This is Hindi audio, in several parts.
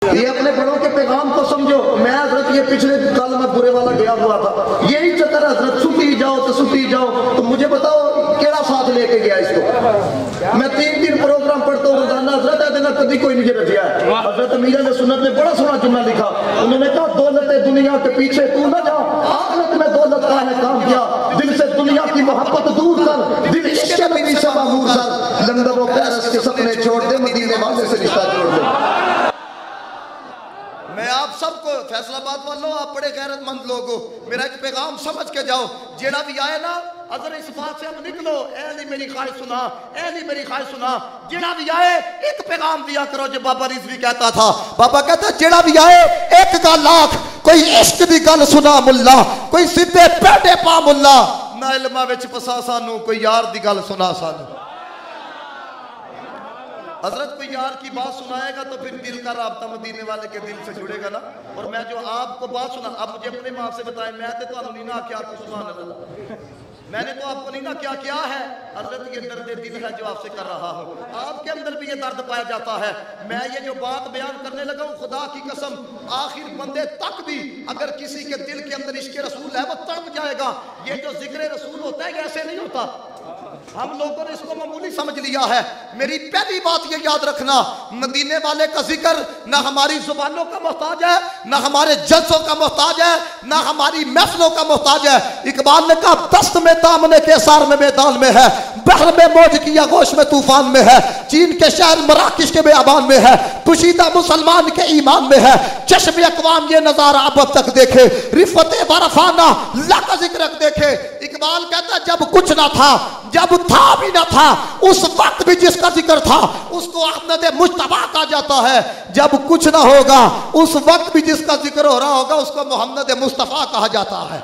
ये अपने बड़ों के पैगाम को समझो। मैं हजरत ये पिछले कल में बुरे वाला गया हुआ था, यही चक्कर हजरत सुती जाओ तो मुझे बताओ केड़ा साथ लेके गया इसको। मैं 3 प्रोग्राम पढ़ता हूँ रोजाना, हजरत देना कभी कोई नहीं रखा है। हजरत मीरा ने सुन्नत में बड़ा सोना जुमला लिखा, उन्होंने कहा दौलत दुनिया के पीछे तू न जा, आखिरत में दौलत का है काम किया, दिल से दुनिया की मोहब्बत दूर कर, दिल इश्क मेरी सभा दूर कर, लंदन और पेरिस के सपने छोड़ दे, मदीने वाले से रिश्ता जोड़ दे। मैं आप सबको फैसलाबाद वालों, आप बड़े गैरतमंद लोग हो, मेरा एक पैगाम समझ के जाओ। जेड़ा भी आए ना, अगर इस बात से अब निकलो, ऐली मेरी ख्वाहिश सुना, ऐली मेरी ख्वाहिश सुना। जेड़ा भी आए एक पैगाम दिया करो, जो बाबा रिजवी कहता था। बाबा कहता जेड़ा भी आए एक का लाख, कोई इश्क दी गल सुना मुल्ला, कोई सीधे पेटे पा मुल्ला, ना इल्मा विच फसा सानू, कोई यार दी गल सुना सानू। हजरत कोई यार की बात सुनाएगा तो फिर दिल का राब्ता मदीने वाले के दिल से जुड़ेगा ना। और मैं जो आपको बात सुना, अब मुझे अपने माँ से बताएं, मैं तो नहीं ना क्या सुभान अल्लाह, मैंने तो आपको नहीं ना क्या है। हजरत ये दर्द दिल है जो आपसे कर रहा हूँ, आपके अंदर भी ये दर्द पाया जाता है। मैं ये जो बात बयान करने लगा हूँ, खुदा की कसम आखिर बंदे तक भी अगर किसी के दिल के अंदर इश्क रसूल है वो तड़प जाएगा। ये जो जिक्र रसूल होता है ऐसे नहीं होता, हम लोगों ने इसको मामूली समझ लिया है। मेरी पहली बात ये याद रखना, मदीने वाले का जिक्र ना हमारी जुबानों का मोहताज है, ना हमारे जलसों का मोहताज है, ना हमारी महफिलों का मोहताज है। इकबाल ने कहा दस्त में दामने के सार में मैदान में है, बहर में मौज की आगोश में तूफान में है, चीन के शहर मराकिश के बेआबान में है, पुशीदा मुसलमान के ईमान में है, चश्मे अकवाम ये नजारा अब तक देखे, रिफते बरफाना ला का जिक्र देखे। इकबाल कहता जब कुछ ना था, जब था भी ना था, उस वक्त भी जिसका जिक्र था उसको अहमद मुश्तबा कहा जाता है। जब कुछ ना होगा उस वक्त भी जिसका जिक्र हो रहा होगा उसको मोहम्मद मुस्तफा कहा जाता है।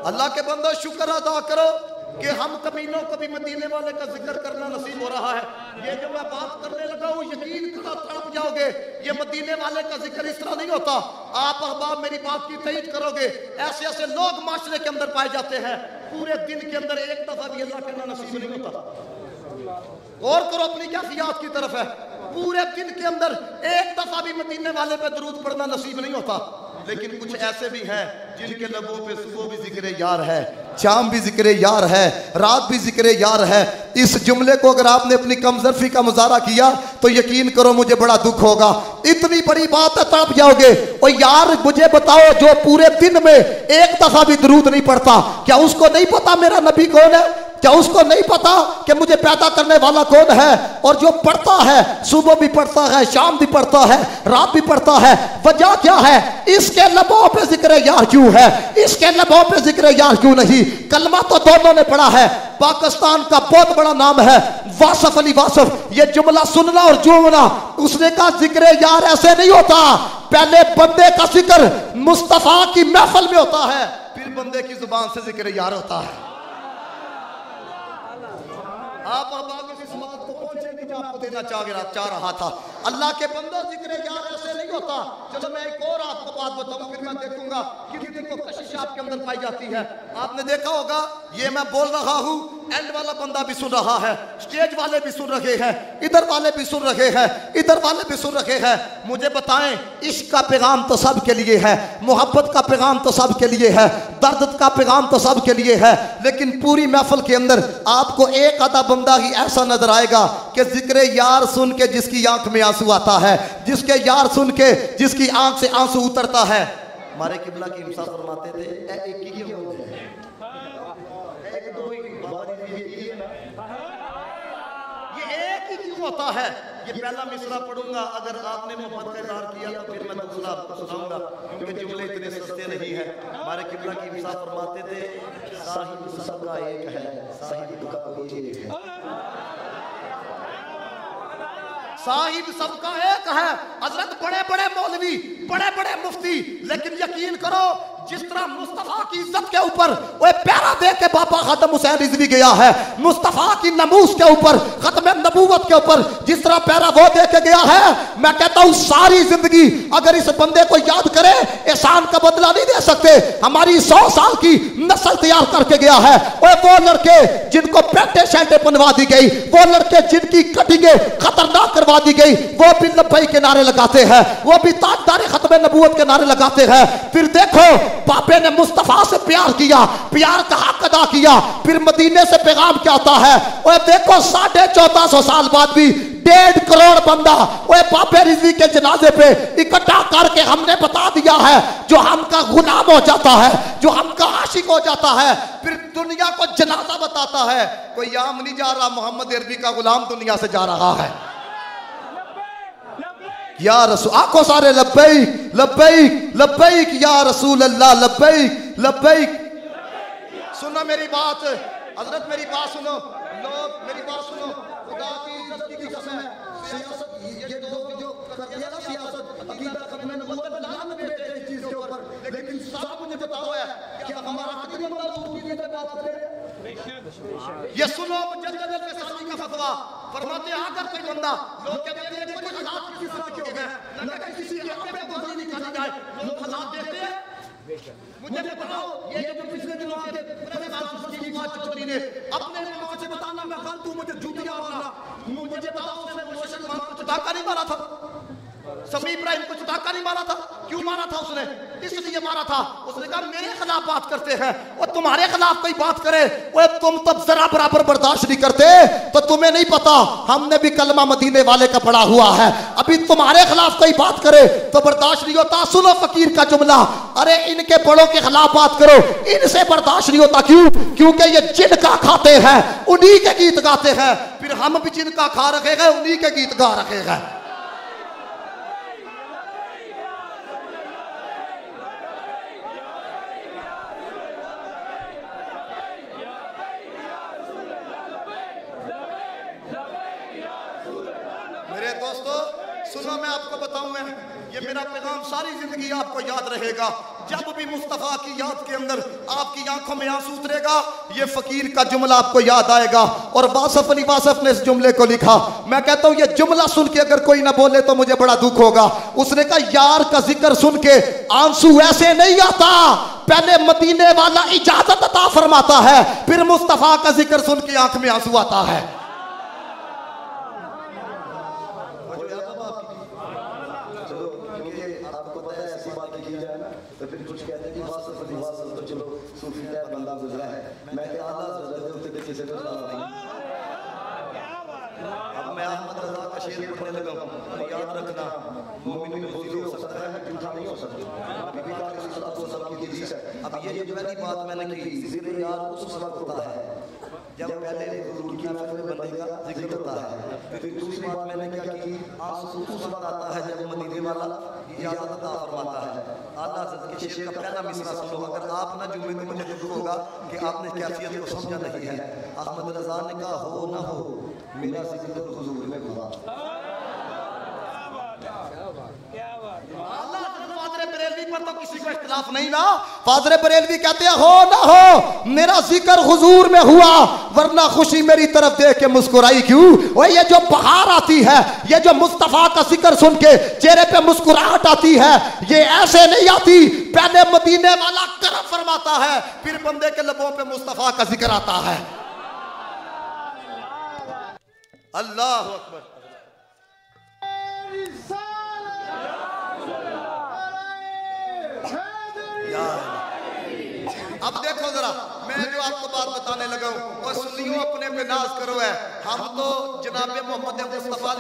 अल्लाह के बंदो शुक्र अदा करो कि हम कमीनों को भी मदीने वाले का जिक्र करना नसीब हो रहा है। ये जो मैं बात करने लगा हूँ यकीन करो तड़प जाओगे, ये मदीने वाले का जिक्र इस तरह नहीं होता। आप अहबाब मेरी बात की तईद करोगे, ऐसे ऐसे लोग माशरे के अंदर पाए जाते हैं पूरे दिन के अंदर एक दफा भी अल्लाह करना नसीब नहीं होता। गौर करो अपनी कैफियत की तरफ है, पूरे दिन के अंदर एक दफा भी मदीने वाले पे दरूद पढ़ना नसीब नहीं होता। लेकिन कुछ ऐसे भी हैं जिनके लबों पे सुबह भी जिक्र यार है, शाम भी जिक्र यार है, रात भी जिक्र यार है। इस जुमले को अगर आपने अपनी कमजरफी का मुजाहरा किया तो यकीन करो मुझे बड़ा दुख होगा। इतनी बड़ी बात है तड़प जाओगे। और यार मुझे बताओ जो पूरे दिन में एक दफा भी दरूद नहीं पढ़ता, क्या उसको नहीं पता मेरा नबी कौन है? क्या उसको नहीं पता कि मुझे पैदा करने वाला कौन है? और जो पढ़ता है सुबह भी पढ़ता है, शाम भी पढ़ता है, रात भी पढ़ता है, वजह क्या है? इसके लबों पे जिक्र यार क्यों है? इसके लबों पे जिक्र यार क्यों नहीं? कलमा तो दोनों ने पढ़ा है। पाकिस्तान का बहुत बड़ा नाम है वासफ अली वासफ, ये जुमला सुनना और जुमना, उसने कहा जिक्र यार ऐसे नहीं होता, पहले बंदे का जिक्र मुस्तफा की महफिल में होता है, फिर बंदे की जुबान से जिक्र यार होता है। आप इस बात को पहुंचेंगे जो आपको देना चाह रहा था। अल्लाह के बंदो जिक्र यार ऐसे नहीं होता। चलो मैं एक और आपको बात बताऊं, फिर मैं देखूंगा कितनी को कशिश आपके अंदर पाई जाती है। आपने देखा होगा ये मैं बोल रहा हूं, एंड वाला बंदा भी सुन रहा है, स्टेज वाले भी सुन रहे हैं, इधर वाले भी सुन रहे हैं, इधर वाले भी सुन रहे हैं। मुझे बताएं, इश्क का पैगाम तो सबके लिए है, मोहब्बत का पैगाम तो सबके लिए है, दर्द का पैगाम तो सबके लिए है, लेकिन पूरी महफिल के अंदर आपको एक आधा बंदा ही ऐसा नजर आएगा कि जिक्र यार सुन के जिसकी आंख में आंसू आता है, जिसके यार सुन के जिसकी आंख से आंसू उतरता है। हमारे किबला की इंसाफ फरमाते थे एक ही क्यों होता है? ये पहला मिसरा पढ़ूंगा, अगर आपने मोहब्बत का इजहार किया तो फिर मैं दूसरा आपको सुनाऊंगा, क्योंकि जुमले इतने सस्ते नहीं है। हमारे किबला की इंसाफ फरमाते थे साहिब सबका एक है, साहिब का कोई एक है, साहिब सबका एक है। हजरत बड़े बड़े मौलवी, बड़े बड़े मुफ्ती, लेकिन यकीन करो जिस तरह मुस्तफा की इज्जत के ऊपर वो प्यारा दे के बाबा खत्म हुसैन रिजवी गया है, मुस्तफा की नमूस के ऊपर, खत्म नबूवत के ऊपर जिस तरह प्यारा वो दे के गया है, मैं कहता हूं सारी जिंदगी अगर इस बंदे को याद करे एहसान का बदला नहीं दे सकते। हमारी 100 साल की नस्ल तैयार करके गया है। वो लड़के जिनको पैंटे शर्टें बनवा दी गई, वो लड़के जिनकी कटिंगें खतरनाक करवा दी गई, वो भी लब्बैक के नारे लगाते हैं, वो भी ताजदार खत्म नबूवत के नारे लगाते हैं। फिर देखो बापे ने मुस्तफा से प्यार किया, प्यार का हक अदा किया, फिर मदीने से पैगाम क्या आता है। और देखो 1450 साल बाद भी 1.5 करोड़ बंदा वो बापे रिजवी के जनाजे पे इकट्ठा करके हमने बता दिया है, जो हमका गुलाम हो जाता है, जो हमका आशिक हो जाता है, फिर दुनिया को जनाजा बताता है। कोई याम नहीं जा रहा, मोहम्मद अरबी का गुलाम दुनिया से जा रहा है। या रसूल, आंखों सारे लब्बैक लब्बैक लब्बैक या रसूल अल्लाह, लब्बैक लब्बैक। सुनो मेरी बात, हजरत मेरी बात सुनो, लोग मेरी बात सुनो, खुदा की इज्जत की कसम है, सियासत ये जो कर दिया ना सियासत, अकीदा खत्म नबूवत लान में बैठे इस चीज के ऊपर, लेकिन साहब मुझे बताओ है क्या हमारा हक नहीं बनता लोगों की बात करे। ये सुनो मुजद्दिद अल-फ़सादी का फतवा फरमाते हैं अगर कोई बंदा, लोग कहते हैं कोई हालात किस तरह के हो गए, ना किसी के अपने बदल नहीं निकाली जाए, लोग हालात देखते हैं। मुझे बताओ ये जो पिछले दिनों के चौधरी ने अपने मां से बताना मैं गलत हूं, मुझे जूतियां मारना, मुझे बताओ उसने रोशन खान को धक्का नहीं मारा था, समी इब्राहिम को धक्का नहीं मारा था, क्यों मारा था उसने? इसलिए मारा था, उसने कहा मेरे खिलाफ बात करते हैं और तुम्हारे खिलाफ कोई बात करे वो तुम तब जरा बराबर बर्दाश्त नहीं करते, तो तुम्हें नहीं पता हमने भी कलमा मदीने वाले का पढ़ा हुआ है, अभी तुम्हारे खिलाफ कोई बात करे तो बर्दाश्त नहीं होता। सुनो फकीर का जुमला, अरे इनके बड़ों के खिलाफ बात करो, इनसे बर्दाश्त नहीं होता। क्यों? क्योंकि ये जिनका खाते हैं उन्हीं के गीत गाते हैं, फिर हम भी जिनका खा रखे गए उन्हीं के गीत गा रखे गए। सुनो मैं आपको बताऊं, मैं ये मेरा पैगाम सारी जिंदगी आपको याद रहेगा। जब भी मुस्तफा की याद के अंदर आपकी आंखों में आंसू उतरेगा, ये फकीर का जुमला आपको याद आएगा। और वासफ अली वासफ ने इस जुमले को लिखा, मैं कहता हूं ये जुमला सुन के अगर कोई ना बोले तो मुझे बड़ा दुख होगा। उसने कहा यार का जिक्र सुन के आंसू ऐसे नहीं आता, पहले मदीने वाला इजाजत अता फरमाता है, फिर मुस्तफा का जिक्र सुन के आंख में आंसू आता है। अब ये जो पहली बात मैंने की, जिक्र यार उस वक्त होता है जब पहले दुनिया में बंदे का जिक्र होता है। फिर दूसरी बात मैंने क्या की, आंसू उस वक्त आता है जब मदीने वाला इजाजत अता फरमाता है। आला हज़रत के शेर का पहला मिसरा सुनो, अगर आप ना जुमे तो मुझे दुख होगा कि आपने कैफियत को समझा नहीं है। अहमद रज़ा ने कहा हो ना हो मेरा जिक्र हुजूर में खुदा। पर तो किसी को इख्तिलाफ नहीं ना, फादर बरेलवी कहते हैं हो ना हो मेरा जिक्र हुजूर में हुआ, वरना खुशी मेरी तरफ देख के मुस्कुराई क्यों। और ये जो बहार आती है, ये जो मुस्तफा का जिक्र सुन के चेहरे पे मुस्कुराहट आती है, ये ऐसे नहीं आती। पहले मदीने वाला करम फरमाता है, फिर बंदे के लबों पे मुस्तफा का जिक्र आता है। अल्लाह अकबर। अब देखो जरा, मैं जो आपको बात बताने लगा हूं, और सुनियो अपने पे नाज करो है। हम तो जनाबे मोहम्मद मुस्तफा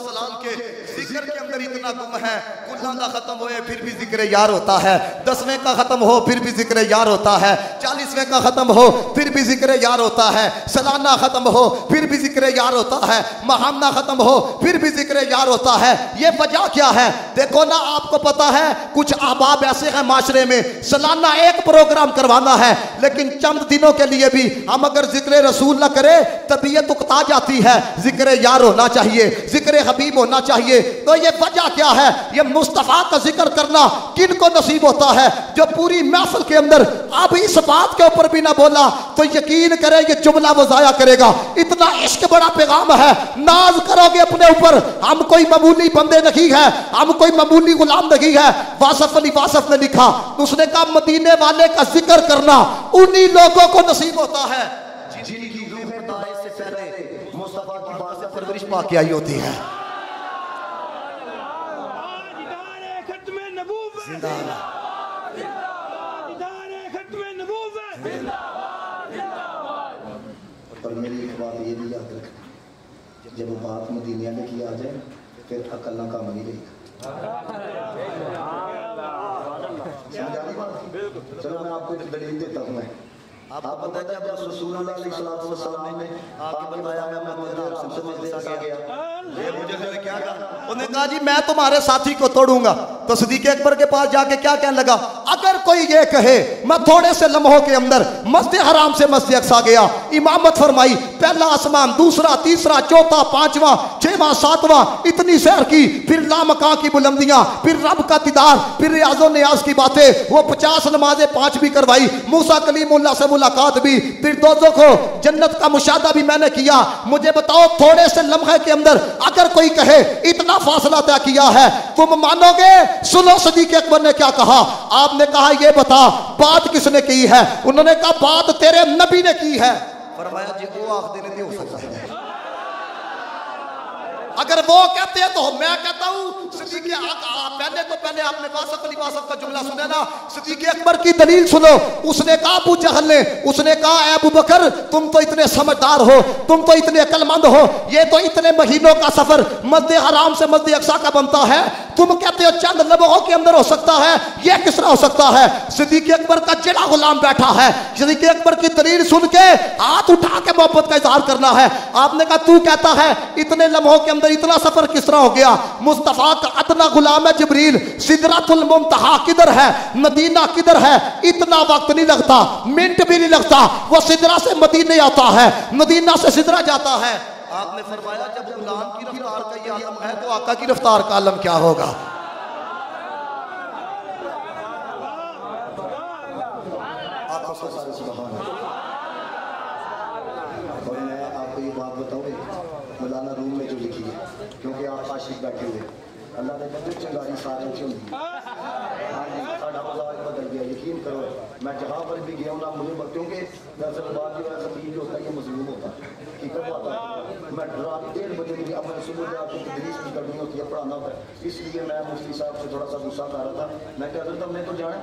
सलाम के जिक्र के अंदर इतना गुम है, कुल्ला का खत्म होए फिर भी जिक्र यार होता है, 10वें का खत्म हो फिर भी जिक्र यार होता है, 40वें का खत्म हो फिर भी जिक्र यार होता है, सालाना खत्म हो फिर भी जिक्र यार होता है, महाना खत्म हो फिर भी जिक्र यार होता है। ये वजह क्या है? देखो ना, आपको पता है कुछ अहबाब ऐसे हैं माशरे में, सालाना एक प्रोग्राम करवाना है लेकिन चंद दिनों के लिए भी हम अगर जिक्र रसूल न करें तबीयत उकता जाती है। जिक्र यार होना चाहिए, जिक्र हबीब होना चाहिए। तो ये वजह क्या है? ये मुस्तफ़ा का जिक्र करना किन को नसीब होता है? जो पूरी महफिल के अंदर अब इस बात के ऊपर भी ना बोला तो यकीन करें ये जुमला वो जाया करेगा। इतना इश्क बड़ा पैगाम है, नाज करोगे अपने ऊपर। हम कोई मामूली बंदे नहीं है, हम कोई मामूली गुलाम नहीं है। वासफ अली वासफ ने लिखा, उसने कहा मदीने वाले का जिक्र करना उन्हीं लोगों को नसीब होता है जिनकी रूह खुदाए से पहले मुस्तफा की बात से परवरिश पा के आई होती है। पर मेरी एक बात ये भी याद रख, जब बात मदीने वाले की आ जाए फिर अकल ना काम नहीं रहेगा। चलो मैं आपको एक दलील देता हूँ। मैं आपको पता है जब रसूलुल्लाह सल्लल्लाहु अलैहि वसल्लम ने आके बताया मैं तेरे आराम से मजलिस आ गया, ये मुझे फिर क्या कहा? उन्होंने कहा जी मैं तुम्हारे साथी को तोड़ूंगा। तो सिद्दीक़ अकबर के पास जाके क्या कहने लगा? अगर कोई ये कहे मैं थोड़े से लम्हों के अंदर मस्जिद हराम से मस्जिद अक्सा गया, इमामत फरमाई, पहला आसमान, दूसरा, तीसरा, चौथा, पांचवा, छठवां, सातवां, इतनी सैर की, फिर लामका की बुलंदियां, फिर रब का दीदार, फिर रियाज़ो नियाज की बातें, वो 50 नमाजें 5 भी करवाई, मूसा कलीमुल्लाह से मुलाकात भी, फिर दोज़ख को जन्नत का मुशाहदा भी मैंने किया। मुझे बताओ थोड़े से लम्हे के अंदर अगर कोई कहे इतना फासला तय किया है, तुम मानोगे? सुनो सिद्दीक़ अकबर ने क्या कहा। आपने कहा ये बता बात किसने की है? उन्होंने कहा बात तेरे नबी ने की है। फरमाया जी वो आखिर नहीं हो सकता है। अगर वो कहते हैं तो मैं कहता हूं पहले आपने वासफ अली वासफ का जुमला सुना ना, सिद्दीक़ अकबर की दलील सुनो। उसने कहा अबू जहल ने, उसने कहा ऐ अबू बकर तुम तो इतने समझदार हो, तुम तो इतने अक्लमंद हो, ये तो इतने महीनों का सफर मस्जिद हराम से मस्जिद अक्सा का बनता है, तुम कहते हो चंद लम्हों के अंदर हो सकता है, यह किस तरह हो सकता है? सिद्दीक़ अकबर का चिड़ा गुलाम बैठा है, सिद्दीक़ अकबर की दलील सुन के हाथ उठा के मोहब्बत का इजहार करना है। आपने कहा तू कहता है इतने लम्हों के अंदर इतना सफर किस तरह हो गया? मुस्तफा का अदना गुलाम है जिब्रील, सिदरतुल मुंतहा किधर है, मदीना किधर है? इतना वक्त नहीं लगता, मिनट भी नहीं लगता, वो सिदरा से मदीने आता है, मदीना से सिदरा जाता है। आपने फरमाया जब गुलाम की रफ्तार का ये आलम है तो आका की रफ्तार का आलम क्या होगा? और मैं आपको ये बात बताऊँ, मौलाना रूम में जो लिखी है, क्योंकि आप आशिक बैठे हुए, अल्लाह ने बंदे चिंगारी सारे होंगी। हाँ जी, साढ़ा मजाज बदल गया, यकीन करो। मैं जहाँ पर भी गया हूँ ना मुझे, क्योंकि दरअसल बात जो है ज़मीन जो होता है ये मजलूम होता है, हकीकत बात है। मैं रात 1:30 बजे भी अपने सुबह से आपको तदरीस भी करनी होती है, पढ़ाना होता है, इसलिए मैं मुफ्ती साहब से थोड़ा सा गुस्सा कर रहा था। मैं कह रहा था हमने तो जाना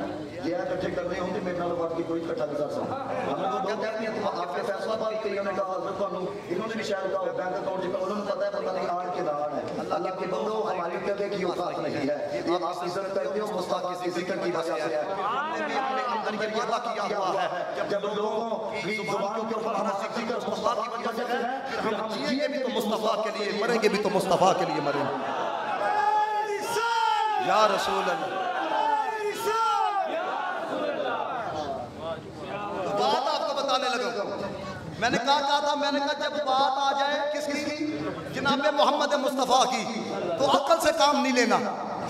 ये इकट्ठे करने होंगे, मेरे नाल बात की कोई इकट्ठा नहीं कर सकता। हमने तो बहुत कहते हैं आपके फैसला बात की, उन्होंने कहा इन्होंने भी शायद कहा बैंक अकाउंट जितना उन्होंने पता है, पता नहीं आड़ के दाड़ है। अल्लाह के बंदो हमारी कहते की औकात नहीं है, आप इज्जत करते हो मुस्तफा की जिक्र की वजह से है। हमने भी अपने अंदर ये वादा किया हुआ है जब लोगों की जुबान के ऊपर हमारा जिक्र मुस्तफा की वजह से है, फिर हम जिएंगे भी तो मुस्तफा के लिए, मरेंगे भी तो मुस्तफा के लिए मरेंगे। या रसूल अल्लाह। तो बात आपको बताने लगा, मैंने कहा था, मैंने कहा जब बात आ जाए किसकी? जनाबे मोहम्मद मुस्तफ़ा की, तो अक्ल से काम नहीं लेना।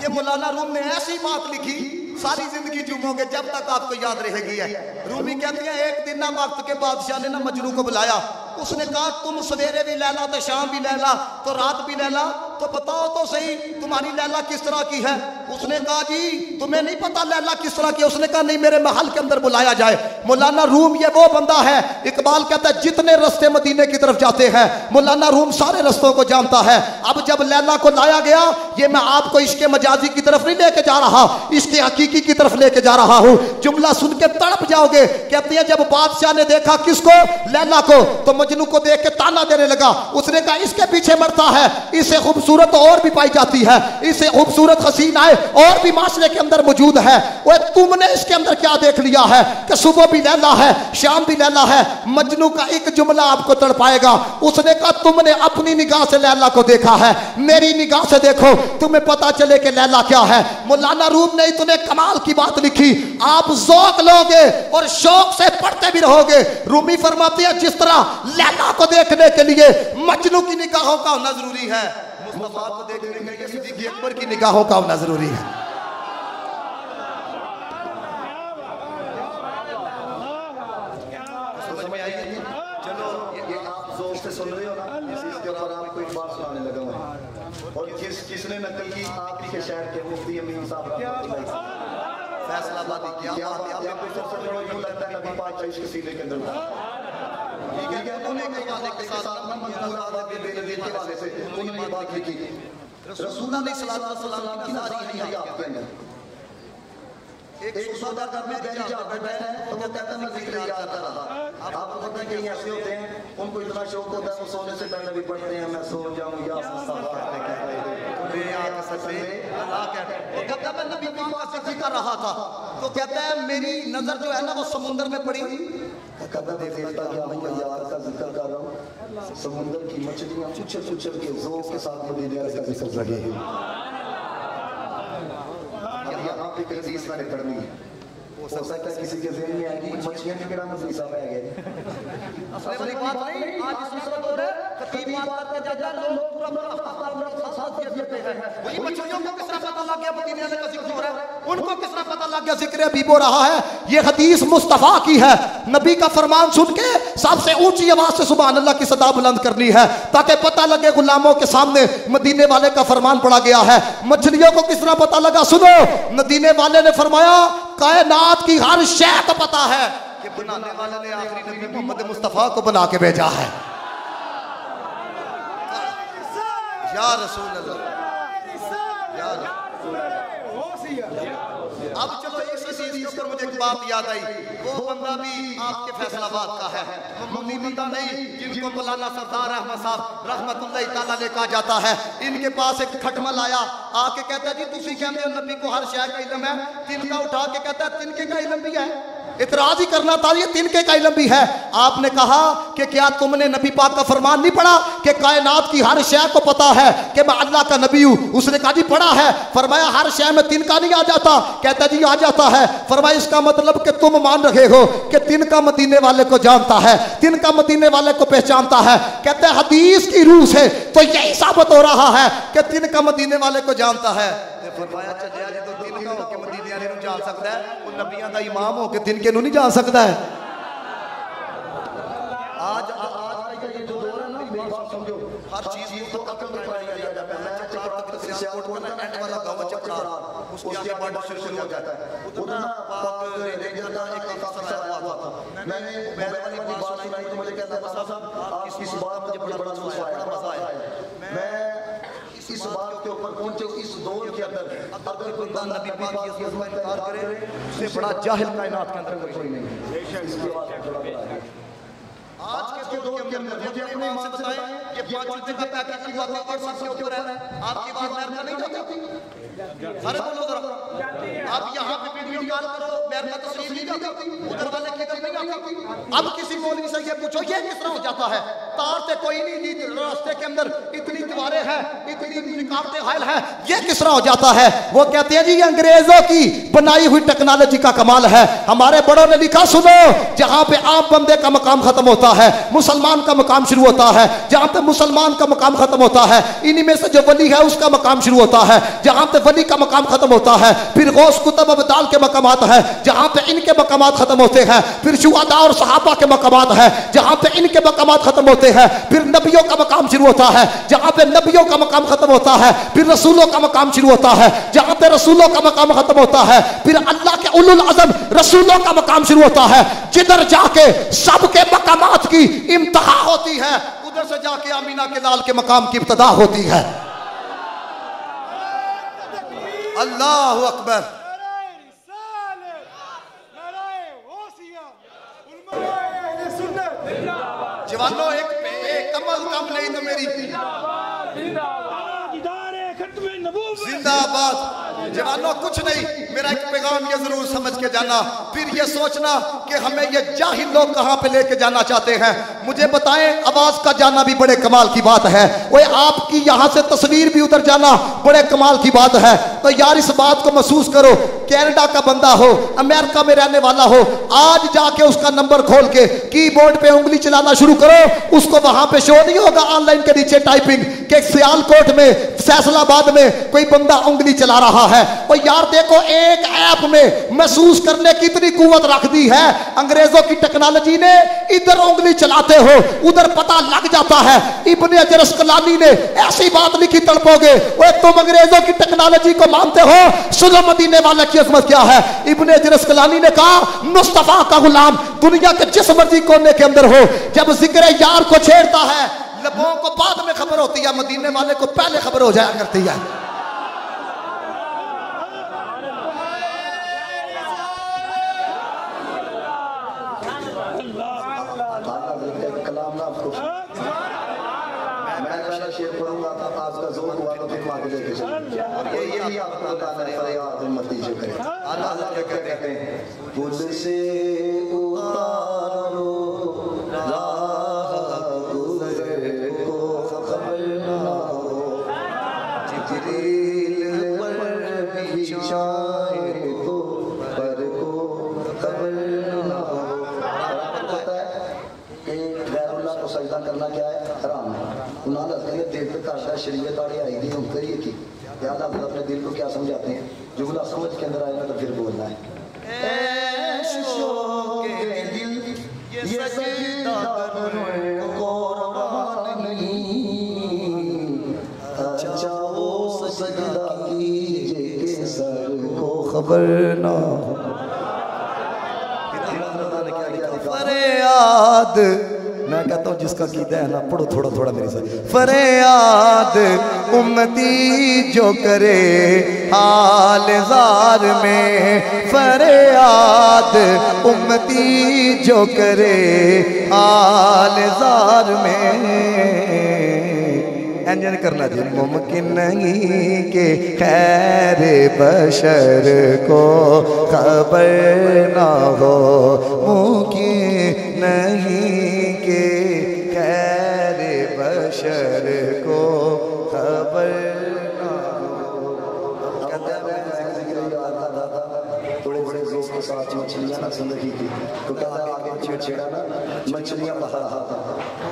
ये मौलाना रूम ने ऐसी बात लिखी सारी जिंदगी झूमोगे जब तक आपको याद रहेगी है। रूमी कहती है एक दिन ना वक्त के बादशाह ने ना मजनू को बुलाया, उसने कहा तुम सवेरे भी लैला तो शाम भी लैला तो रात भी लैला, तो बताओ तो सही तुम्हारी लैला किस तरह की है? उसने कहा जी तुम्हें नहीं पता लैला किस तरह की? उसने कहा नहीं मेरे महल के अंदर बुलाया जाए। मौलाना रूम ये वो बंदा है, इकबाल कहता है जितने रास्ते मदीने की तरफ जाते हैं मौलाना रूम सारे रास्तों को जानता है। अब जब लैला को लाया गया, ये मैं आपको इसके मजाजी की तरफ नहीं लेके जा रहा, इसके हकीकी की तरफ लेके जा रहा हूँ। जुमला सुन के तड़प जाओगे। कहती है जब बादशाह ने देखा किसको? लैला को, तो मजनू को देख के ताना देने लगा। उसने कहा इसके पीछे मरता है, इससे खूबसूरत खूबसूरत और भी पाई जाती है, इससे खूबसूरत हसीनाएं और भी माशरे के अंदर मौजूद है। वो तुमने इसके अंदर क्या देख लिया है कि सुबह भी लैला है, शाम भी लैला है। मजनू का एक जुमला आपको तड़पाएगा। उसने कहा तुमने अपनी निगाह से लैला को देखा है, मेरी निगाह से देखो, तुम्हें पता चले कि लैला क्या है। मौलाना रूम ने इतने कमाल की बात लिखी, आप ज़ौक़ लोगे और शौक से पढ़ते भी रहोगे। रूमी फरमाती है जिस तरह लैला को देखने के लिए मजनू की निगाहों का होना जरूरी है, मुस्तफा को देखने के लिए सिद्दीक़ अकबर की निगाहों का होना जरूरी है। समझ में आई? चलो ये आप ज़ौक़ से सुन रहे हो ना, इसके ऊपर आपको एक बात सुनाने लगा हूं। और किसने नकल की? आप ही के शहर के मुफ्ती अमीन साहब फैसलाबादी। क्या आपको सबसे बड़ा यूं लगता है नबी पाक का इश्क सीने के अंदर था? ठीक है, उन्होंने एक वाले के साथ के वाले से उन्होंने ये बात लिखी, रसूल सल्लल्लाहु अलैहि वसल्लम की सारी है आपके अंदर। एक सौदागर में बैठा है तो वो कहता है मैं जिक्र याद करता रहा। आपको पता है कि ऐसे होते हैं, उनको इतना शौक होता है वो सोने से पहले भी पढ़ते हैं मैं सो जाऊं या कहता मैं नबी पाक का जिक्र कर रहा था तो कहता है मेरी नजर जो है ना वो समुंदर में पड़ी। कहता देखता क्या हूं मैं यार का जिक्र कर रहा हूं, समुंदर की मछलियां उछल के ज़ौक़ के साथ मदीने का जिक्र कर रही हैं। यहाँ पे एक हदीस मैंने पढ़नी है, हो सकता है किसी के ज़हन में आएगी मछलियां की किराना मछली साहब आ गए। असली वाली बात नहीं, आज इस वक्त हो रहा है खतीब बात करते जाता लोग पूरा करते हैं। वही मछलियों को किस तरह पता लग गया मदीने वाले का जिक्र हो रहा है, उनको किस तरह पता लग गया जिक्र हबीब हो रहा है। ये हदीस मुस्तफा की है, नबी का फरमान सुन के सबसे ऊंची आवाज से सुभान अल्लाह की सदा बुलंद करनी है ताकि पता लगे गुलामों के सामने मदीने वाले का फरमान पड़ा गया है। मछलियों को किस तरह पता लगा? सुनो, मदीने वाले ने फरमाया कायनात की हर शय को पता है कि बनाने वाले ने आखिरी नबी मोहम्मद मुस्तफा को बना के भेजा है। या रसूल अल्लाह, या अब चलो इस चीज के ऊपर मुझे एक बात याद आई। वो बंदा भी आपके फैसलाबाद का है, मामूली बंदा नहीं, जिनको मौलाना सरदार अहमद साहब रहमतुल्लाह तआला ने कहा जाता है। इनके पास एक खटमल आया, आके कहता है जी तुसी कहते हो नबी को हर शय का इल्म है, तिनका उठा के कहता है तिनके का इल्म भी है। इतराज ही करना था, ये तिनके का इल्म भी है। आपने कहा कि क्या तुमने नबी पाक का फरमान नहीं पढ़ा कि कायनात की हर शय को पता है कि मैं अल्लाह का नबी हूं? उसने कहा जी पढ़ा है। फरमाया हर शय में तिनका नहीं आ जाता? कहता जी आ जाता है। फरमाया इसका मतलब कि तुम मान रहे हो कि तिनका मदीने वाले को जानता है, तिनका मदीने वाले को पहचानता है। कहते हैं हदीस की रूह से तो यही साबित हो रहा है कि तिनका मदीने वाले को जानता है। फरमाया चलिया जी तो तिनका होके मदीने वाले को जान सकता है, वो नबियां दा इमाम होके तिनके नहीं जान सकता है। आज का ये जो दौर है ना, मेरी बात समझो, हर चीज को तो अकल में पाया जाता है। मैं चपड़ा तक से सियालकोट का एंड वाला गांव चपड़ा, उसके आगे बॉर्डर शुरू हो जाता है। उधर ना पाक रेंजर का एक अफसर आया हुआ था, मैंने मोबाइल वाली बात सुनाई तो मुझे कहता है साहब आप इस बात मुझे बड़ा मजा आया। मैं इस बात के ऊपर पहुंचे इस दौर के अंदर अगर कोई बंदा नबी पाक की अज़मत का इनकार करे उससे बड़ा जाहिल कायनात के अंदर कोई नहीं है। इसके बाद आज के दौर के अंदर मुझे अपने ईमान से बताएं ये पांच जगह पैकेज हुआ था और सबसे ऊपर है। आपकी बात अमेरिका नहीं जाती? अरे बोलो जरा, आप यहाँ पे वीडियो कॉल करो, अमेरिका तो तस्लीम नहीं जाती, उधर वाले की तरफ नहीं जाती। अब किसी मौलवी से ये पूछो ये किस तरह हो जाता है? तार से कोई नहीं, रास्ते के अंदर इतनी दीवारें हैं, इतनी रुकावटें हायल हैं, ये किस तरह हो जाता है? वो कहते हैं जी ये अंग्रेजों की बनाई हुई टेक्नोलॉजी का कमाल है। हमारे बड़ों ने लिखा सुनो, जहां पे आम बंदे का मकाम खत्म होता है मुसलमान का मकाम शुरू होता है, जहां पे मुसलमान का मकाम खत्म होता है इन्हीं में से जो वली है उसका मकाम शुरू होता है, जहां पे वली का मकाम खत्म होता है फिर गौस कुतुब अब्दाल के मकामात है, जहां पे इनके मकामात खत्म होते हैं फिर शुहदा और सहाबा के मकामात है, जहां पे इनके मकामात खत्म होते हैं फिर नबियों का मकाम शुरू होता है, जहां पे नबियों का मकाम खत्म होता है फिर रसूलों का मकाम शुरू होता है, जहां पे रसूलों का मकाम खत्म होता है फिर अल्लाह के उलुल अज़म रसूलों का मकाम शुरू होता है। जिधर जाके सबके मकामात की इम्तिहा होती है उधर से जाके आमीना के लाल के मकाम की इब्तिदा होती है। अल्लाहु अकबर। जवानों एक कमल कम नहीं तो मेरी जिंदाबाद। जवानों कुछ नहीं, मेरा एक पैगाम ये जरूर समझ के जाना, फिर ये सोचना कि हमें ये जाहिल लोग कहाँ पे लेके जाना चाहते हैं। मुझे बताएं, आवाज का जाना भी बड़े कमाल की बात है। वो आपकी यहाँ से तस्वीर भी उधर जाना बड़े कमाल की बात है। तो यार इस बात को महसूस करो, कनाडा का बंदा हो, अमेरिका में रहने वाला हो, आज जाके उसका नंबर खोल के कीबोर्ड पे उंगली चलाना शुरू करो, उसको वहां पे शो नहीं होगा ऑनलाइन के नीचे टाइपिंग के सियालकोट में, फैसलाबाद में कोई बंदा उंगली चला रहा है। और यार देखो, एक ऐप में महसूस करने की इतनी कुव्वत रख दी है अंग्रेजों की टेक्नोलॉजी ने। इधर उंगली चलाते हो, उधर पता लग जाता है। इब्ने हजर अस्कलानी ने ऐसी बात लिखी, तड़पोगे। ओए तुम अंग्रेजों की टेक्नोलॉजी को मानते हो, सुनो मदीने वाले की अजमत क्या है। इब्ने हजर अस्कलानी ने कहा, मुस्तफा का गुलाम दुनिया के जिस मर्जी कोने के अंदर हो, जब जिक्र यार को छेड़ता है, लबों को बाद में खबर होती है, मदीने वाले को पहले खबर हो जाया करती है। कलाम ना आपको मैं पहला शेर पढ़ूंगा, आज का जोर हुआ तो फिर आगे लेके चलेंगे। यही आपको बताना है, फरियाद मत दीजिए करें। अल्लाह क्या कहते हैं, पुल से उतारो राह गुज़र को खबर ना हो, जिब्रील पर बिछाए तो पर को खबर ना हो। आपको पता है कि गैरुल्लाह को सजदा करना क्या है, हराम है। उन्होंने दिल पे करता शरीयत वाली आई थी, हम करिए की याद आप अपने दिल को क्या समझाते हैं, जुमला समझ के अंदर आएगा तो फिर बोलना है। ये सजदा कुर्बानी, अच्छा वो सजदा कीजिए कि सर को खबर ना। फरियाद, मैं कहता हूँ जिसका कीदा है ना, पढ़ो थोड़ा थोड़ा मेरे साथ। फरियाद उम्मती जो करे हाल जार में, फरियाद उम्मती जो करे हाल जार में। इंजन करना जी, मुमकिन नहीं कि खैर बशर को खबर ना हो, मुमकिन नहीं कि खैर बशर को खबर ना हो। थोड़े बड़े जोश के साथ मछलियाँ ना जिंदगी की, तो कहता आगे छेड़ा ना मछलियाँ बहा रहा था।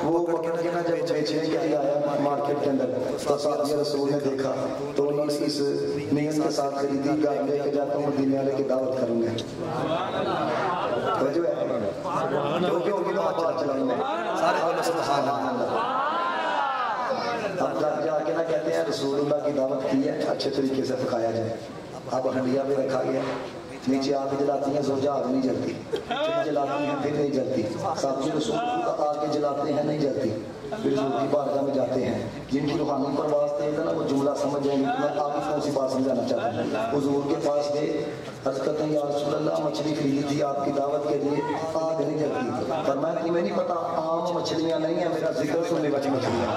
वो पकड़ के ना जब बेचने के लिए आया मार्केट के अंदर, तो साथ रसूल ने देखा तो उन्होंने इस नियत के साथ खरीदी, गाय लेके जाता हूँ मदीने वाले की दावत करूँगा। सारे बोलो सुभान अल्लाह। अब जाके ना कहते हैं रसूलुल्लाह की दावत की है, अच्छे तरीके से पकाया जाए। अब हंडिया में रखा गया, नीचे आग जलाती हैं, सोचा आग नहीं जलती, फिर जलाती हैं फिर नहीं जलती, सब्जी रसूल आग के जलाते हैं नहीं जलती, फिर रसूल की बारगाह में जाते हैं। जिनकी रूहानी परवाज़ तेज है ना, वो जुमला समझ जाएंगे। मैं आपकी कौन सी बात समझाना चाहता हूँ। हुजूर के पास गए, अर्ज़ करते हैं या रसूलल्लाह मछली खरीदी थी आपकी दावत के लिए, आग नहीं जलती। पर मैं तुम्हें नहीं पता, आम मछलियाँ नहीं है, मेरा जिक्र सुनने वाली मछलियाँ।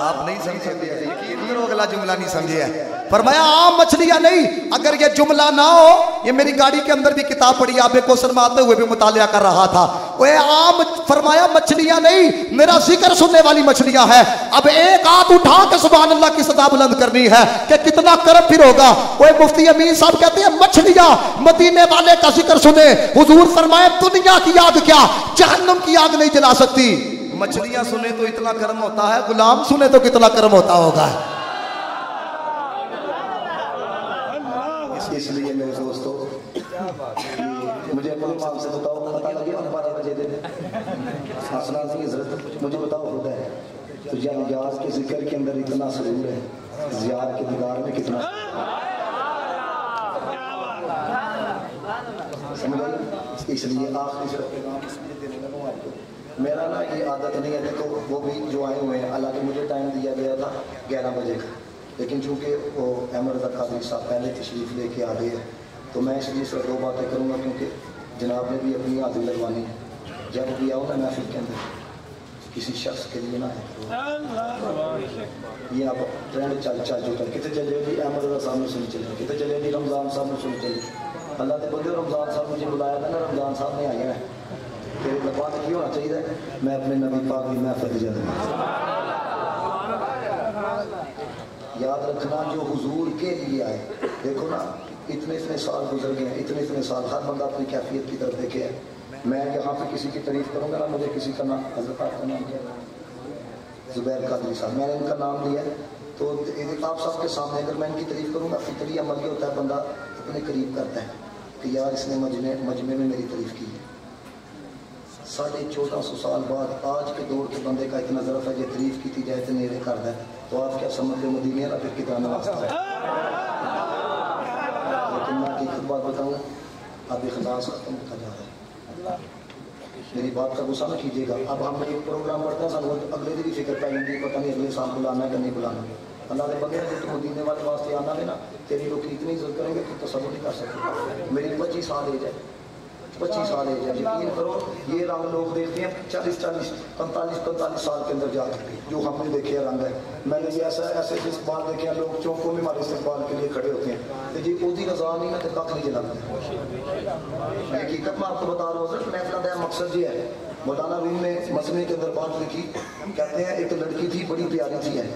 आप नहीं समझे, यकीन करो अगला जुमला नहीं समझे है। फरमाया आम मछलियां नहीं, अगर ये जुमला ना हो, ये मेरी गाड़ी के अंदर भी किताब पड़ी, आबे को शर्माते हुए भी मुतालिया कर रहा था। ओए आम, फरमाया मछलियां नहीं, मेरा जिक्र सुनने वाली मछलियां हैं। अब एक हाथ उठा के सुभान अल्लाह की सदा बुलंद करनी है कि कितना करम फिर होगा। ओए मुफ्ती अमीन साहब कहते हैं मछलियां मदीने वाले का जिक्र सुने। हुजूर फरमाए दुनिया की आग क्या जहन्नम की आग नहीं जला सकती। मछलियां सुने तो इतना कर्म होता है, गुलाम सुने तो कितना कर्म होता होगा। इसलिए मेरे दोस्तों, मुझे अपने माल से बताओ, पता लगे 12 बजे दिन हसना की हजरत, मुझे बताओ होता है तो यार के जिक्र के अंदर इतना सुरूर है, यार के दीदार में कितना समझ आई। इसलिए आखिरी मेरा ना ये आदत नहीं है। देखो वो भी जो आए हुए हैं, हालांकि मुझे टाइम दिया गया था 11 बजे का, लेकिन चूँकि वो अहमद रज़ा कादरी साहब पहले तशरीफ़ लेके आ गए, तो मैं इसलिए सिर्फ 2 बातें करूँगा, क्योंकि जनाब ने भी अपनी हाजिर लगवानी है। जब भी आओ ना महफिल के अंदर, किसी शख्स के लिए ना है ये आप ट्रेंड चल चुका है। कितने चले जी अहमद रजा साहब ने सुनी चले, कितने चले जी रमजान साहब ने सुनी चले। अल्लाह के बंदे रमजान साहब मुझे बुलाया था ना, रमजान साहब ने आया है तेरे लबात की होना चाहिए। मैं अपने नबी पाक की महफिल जाऊँगा। याद रखना जो हुजूर के लिए आए। देखो ना इतने इतने साल गुजर गए, इतने साल, हर बंदा अपनी कैफियत की तरफ देखे है। मैं यहाँ पे किसी की तारीफ करूँगा ना, मुझे किसी का नाम हज़रत आपका नाम क्या है, ज़ुबैर कादरी साहब, मैंने इनका नाम लिया तो आप सबके सामने अगर मैं इनकी तारीफ करूँगा, फितरी अमल ये होता है बंदा अपने करीब करता है कि यार इसने मजमे में मेरी तारीफ की है। 1450 साल बाद आज के दौर के बंदे का इतना ज़रफ़ है, ये तारीफ की जाए तो नेड़े कर दे, तो आप क्या समझते हो मदीने वाला फिर कितना वास्ता है। लेकिन मैं हकीकत बात बताऊँ, अब इखलास खत्म होता जा रहा है। मेरी बात का गुस्सा ना कीजिएगा। अब हम एक प्रोग्राम करते हैं, सानू अगले दिन भी फिक्र पै जाती है, पता नहीं अगले साल बुलाना है कि नहीं बुलाना। अल्लाह के बंदे जो तुम मदीने वाले वास्ते आना है ना, तेरी लोग इतनी इज्जत करेंगे कि तसव्वुर नहीं कर सकते। मेरी 25 साल एज है, 25 साल एज है। यकीन करो ये रंग लोग देखते हैं 40-40, 45-45 साल के अंदर जाकर जो हमने देखे रंग है। मैंने ये ऐसे इस्तेमाल देखे हैं, लोग चौकों में हमारे इस्तेमाल के लिए खड़े होते हैं तो जी ओदी रजा नहीं ना तो कख नहीं जलाते। हकीकत मैं आपको बता रहा हूँ, महफिल का मकसद ये है। मौलाना रूम ने मसने के अंदर बात लिखी, कहते हैं एक लड़की थी बड़ी प्यारी सी है,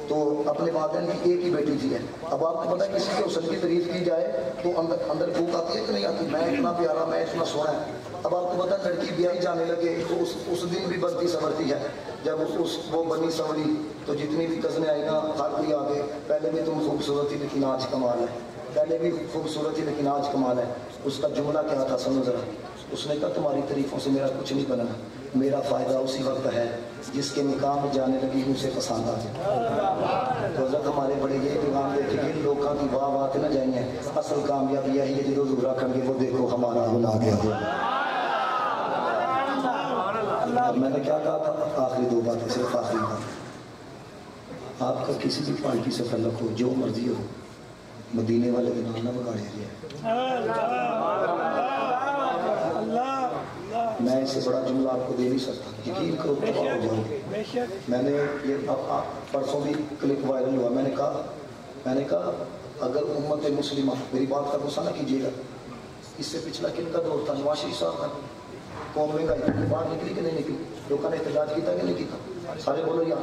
तो अपने वालिदैन की एक ही बेटी थी है। अब आपको पता है किसी के हुस्न की तारीफ की जाए तो अंदर भूख आती है कि नहीं आती, मैं इतना प्यारा, मैं इतना सोना है। अब आपको पता है लड़की ब्याही जाने लगे तो उस दिन भी बनती संवरती है। जब वो बनी संवरी तो जितनी भी कज़नें आई ना, हर कोई आ गए, पहले भी तुम खूबसूरत थी लेकिन आज कमाल है, पहले भी खूबसूरत थी लेकिन आज कमाल है। उसका जुमला क्या था सुनो जरा। उसने कहा तुम्हारी तारीफों से मेरा कुछ नहीं बनना, मेरा फ़ायदा उसी वक्त है जिसके निकाह में जाने लगी उसे पसंद आ जाए। तो जब हमारे बड़े ये पैगाम देखेंगे लोगों की वाह वाह न जाएंगे, असल कामयाबी यही है जो दूर रखेंगे वो देखो हमारा गुनाह गया। मैंने क्या कहा था, आखिरी 2 बातें, सिर्फ आखिरी बात। आपका किसी भी पार्टी से तल्लुक हो, जो मर्जी हो, मदीने वाले के नाम ना बिगाड़े जाए। मैं इससे बड़ा जुमला आपको दे नहीं सकता, यकीन करो तबाह हो जाओगे। मैंने ये परसों भी क्लिप वायरल हुआ, मैंने कहा अगर उम्मत मुस्लिमा, मेरी बात का गुस्सा ना कीजिएगा, इससे पिछला किनका दौर था, नवाज शरीफ साहब का। कौम महंगाई बाहर निकली कि नहीं निकली, लोगों ने एहतजाज किया कि नहीं किया, सारे बोलो यार।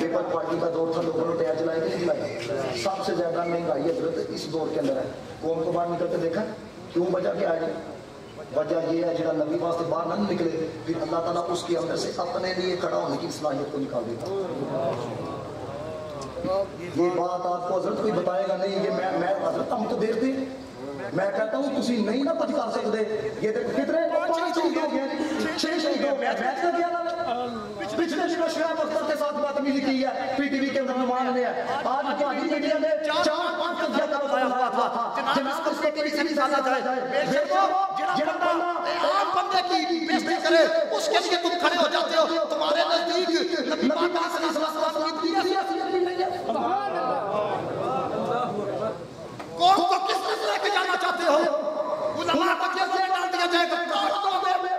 लेबर पार्टी का दौर था, लोगों ने टैक्स जलाए कि नहीं जलाए। सबसे ज्यादा महंगाई हजरत इस दौर के अंदर है। कौम को बाहर निकल के देखा क्यों, वजह क्या है? वजह ये है जो नबी वास्ते बाहर ना निकले, फिर अल्लाह ताला उसके अंदर से अपने लिए खड़ा होने की सलाहियत को निकाल देता। ये बात आपको हजरत कोई बताएगा नहीं, ये मैं हजरत हम तो देखते, मैं कहता हूँ तुम नहीं ना कुछ कर सकते। ये कितने 5 शहीद हो गए, 6 शहीद हो गए। पिछले दिनों शराब अख्तर के साथ बदतमीजी की है, पीटीवी के मेहमान ने। आज तुम्हारी मीडिया में 4-5 कब्जा का बताया हुआ था, जनाब उसको टीवी से निकाला जाए। देखो जितना आम बंदे की बेइज्जती करे उसके लिए तुम खड़े हो जाते हो। तुम्हारे नजदीक नबी पाक सल्लल्लाहु अलैहि वसल्लम की हैसियत भी नहीं है। कौन को किस तरह लेके जाना चाहते हो? उलमा को क्या डाल दिया जाएगा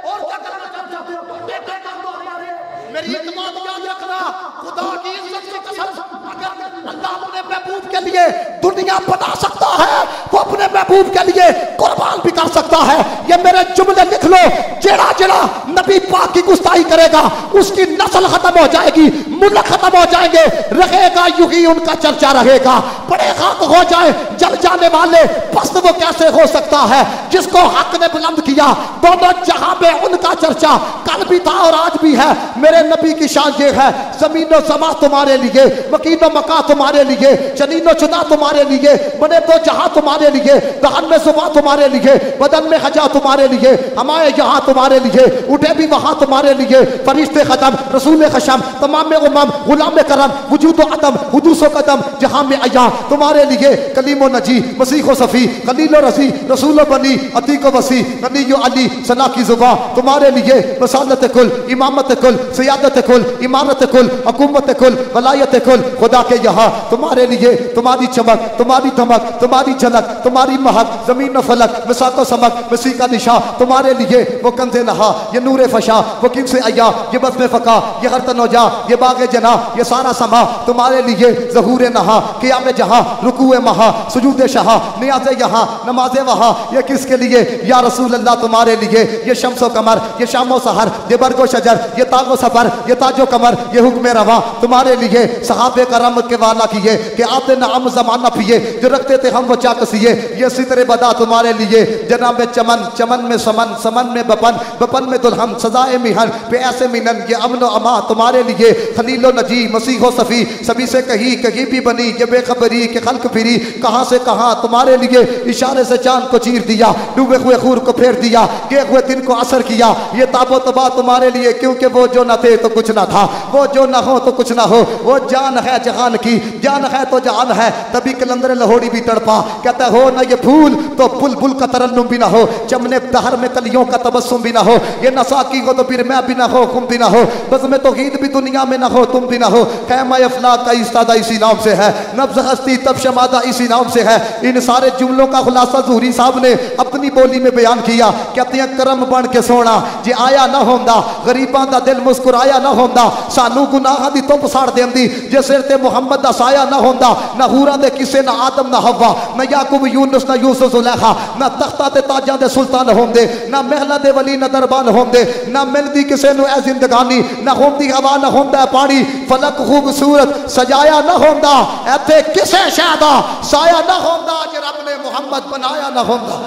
और क्या करना चाहते हो? बेटे का तो हमारे मेरी इत्मीनान याद रखना, खुदा की इज्जत की कसम, अगर अल्लाह अपने महबूब के लिए दुनिया बना सकता है, वो अपने महबूब के लिए कुर्बान भी कर सकता है। ये मेरे जुमले लिख लो, जेड़ा जेड़ा नबी पाक की गुस्ताखी करेगा उसकी नस्ल खत्म हो जाएगी, मुल्क खत्म हो जाएंगे, रहेगा युगी उनका चर्चा रहेगा। बड़े खाक हो जाए जल जाने वाले, बस वो कैसे हो सकता है? जिसको हक ने बुलंद किया, दोनों जहां में उनका चर्चा कल भी था और आज भी है। मेरे नबी की शान ये है, ज़मीनो ज़मा तुम्हारे लिए, मकीनो मका तुम्हारे लिए, जनीनो चुना तुम्हारे लिए, बने तो जहां तुम्हारे लिए, दहन में सुबह तुम्हारे लिए, बदन में हजा तुम्हारे लिए, हमारे यहाँ तुम्हारे लिए, उठे भी वहां तुम्हारे लिए, फरिश्ते खत्म, रसूल खशम, तमाम उम्मम, गुलाम करम, वजूद अदम, हुदूसो कदम, जहां में अय्या तुम्हारे लिए, कलीमो नजी, मसीहो सफ़ी, खलीलो रसी, रसूलो बनी, अतीको वसी, नबीयो अली, सना की जुबा तुम्हारे लिए, मसालत कुल, इमामत कुल, सियादत कुल, इमारत कुल, हुकूमत कुल, वलायत कुल, खुदा के यहाँ तुम्हारे लिए तुम्हारी चमक, तुम्हारी धमक, तुम्हारी झलक, तुम्हारी महक, जमीन व फलक, मिसाको समक, मिसी का निशा, तुम्हारे लिए वो कंज़े नहा, ये नूरे फशा, वो किनसे अया, ये बज़्म फका, ये हर तनोजा, ये बागे जना, ये सारा समा, तुम्हारे लिए ज़हूरे नहा, क़ियाम जहाँ, रुकूए महा, सुजूद शहा, नियाज़े यहाँ, नमाज़े वहाँ, ये किसके लिए या रसूल अल्लाह, तुम्हारे लिए ये शम्सो कमर, ये शामो सहर, ये बरगो शजर, ये तागो सफर, ये ताजो कमर, ये हुक्म रवा, तुम्हारे लिए सहाबे करम के वाला किए कि आते नाम जमाना पिए, जो रखते थे हम वो चाकसिए, ये सितरे बदा तुम्हारे लिए, जनाब चमन, चमन में समन, समन में बपन, बपन में दुल्हन, सजाए मिहन पे ऐसे मिनन, ये अमन व अमा तुम्हारे लिए, खलीलो नजी, मसीहो सफ़ी, सभी से कहीं भी बनी, ये बेखबरी के खल्क फिरी, कहाँ से कहाँ तुम्हारे लिए, इशारे से चांद को चीर दिया, डूबे हुए खूर को फेर दिया, गए हुए दिन को असर किया, ये ताबो तबा तुम्हारे लिए, क्योंकि वो जो न थे तो कुछ ना था, वो जो न हो तो कुछ ना हो, वो जान है जहान की, जान है तो जान है, तभी कलंदर लाहौरी भी तड़पा, कहता हो ना ये फूल तो बुलबुल का तरन्नुम भी ना हो, चमने दहर में कलियों का तबस्सुम भी ना हो, ये नसाकी हो तो फिर मैं भी ना हो, तुम भी ना हो, बस में तो ईद भी दुनिया में ना हो, तुम भी ना हो, क़याम अफ़लाक का इस्तादा इसी नाम से है, नब्ज़ हस्ती तब शमादा इसी नाम से है। इन सारे जुमलों का खुलासा ज़ुहरी साहब ने अपनी बोली में बयान किया, कहते हैं करम बन के सोना जे आया ना होंदा, गरीबां दा दिल मुस्कुराया ना होंदा, सानू गुनाहां दी धुप साड़ देंदी, जे सिर ते मुहम्मद दा साया ना होंदा, ना हूरा दे किसे, ना आदम ना हवा, ना याकूब यूनुस ना यूसुफ ज़ुलैखा, ना तख्ता ते ताजां दे सुल्तान होंदे, ना महला दे वली ना दरबान होंदे, ना मिलदी किसे नू ऐ जिंदगानी, ना होंदी हवा ना होंदा पानी, फलक खूबसूरत सजाया ना होंदा, ऐथे किसे शै दा साया ना होंदा, जे रब ने मुहम्मद बनाया ना होंदा।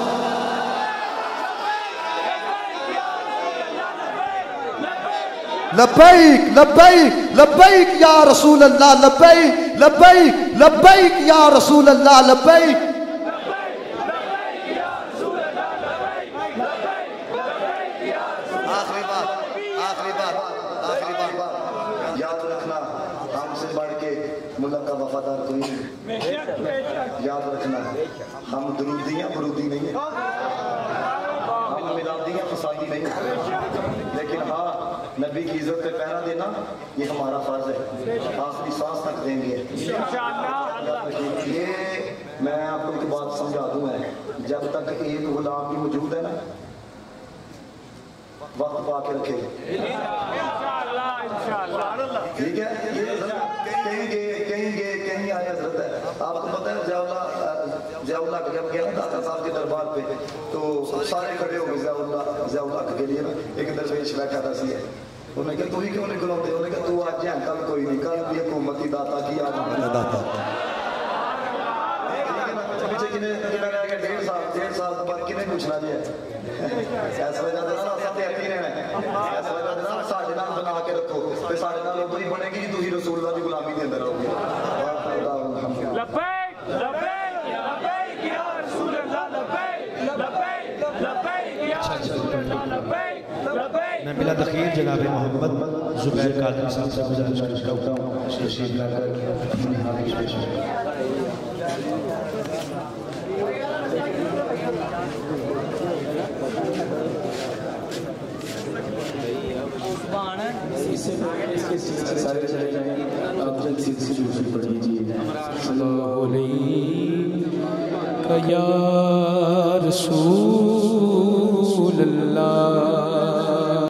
लब्बैक लब्बैक लब्बैक या रसूल अल्लाह, लब्बैक लब्बैक लब्बैक या रसूल अल्लाह, लब्बैक। आखिरी बात, आखिरी बात, आखिरी बात याद रखना, हमसे बढ़ के मुल्ला का वफादार कोई नहीं। याद रखना, हम दुरूदियाँ बरूदी नहीं है, हम मिलादियाँ फसादी नहीं है, लेकिन हाँ नबी की इज्जत पे पहरा देना ये हमारा फर्ज है, आखिरी सांस तक देंगे। ये मैं आपको एक बात समझा दूं, है जब तक एक गुलाम भी मौजूद है ना, वक्त पा के रखे, ठीक है। ये कहीं आया हजरत है, आपको पता है ज़ियाउल्ला जब गया दाता साहब के दरबार पे तो सारे खड़े हो गए ज़ियाउल्ला के लिए ना, एक दरवेश बैठा था सी है, उन्होंने कहा तू ही क्यों नहीं खिलाते, उन्होंने कहा तू आज है कल कोई नहीं, कल भी हुकूमती दाता की आज दाता। 1.5 साल बाद किने पूछना जी इस वजह से ना असां ते हत्थी रहना है, इस वजह से ना साडे नाल बना के रखो ते साडे नाल उदों ही बनेगी जी तुसीं रसूल दी गुलामी दे अंदर आओगे। लब्बैक लब्बैक लब्बैक या रसूल अल्लाह, लब्बैक लब्बैक लब्बैक या रसूल अल्लाह, लब्बैक लब्बैक। मैं बिला तखीर जनाब मोहम्मद ज़ुबैर कादरी साहब से गुजारिश करता हूँ तशरीफ लाकर अपनी हाजिरी पेश करें। इसके सारे चले जाएंगे, आप जल्दी से शुरू पढ़ लीजिए। सल्लल्लाहु अलैहि या रसूल अल्लाह।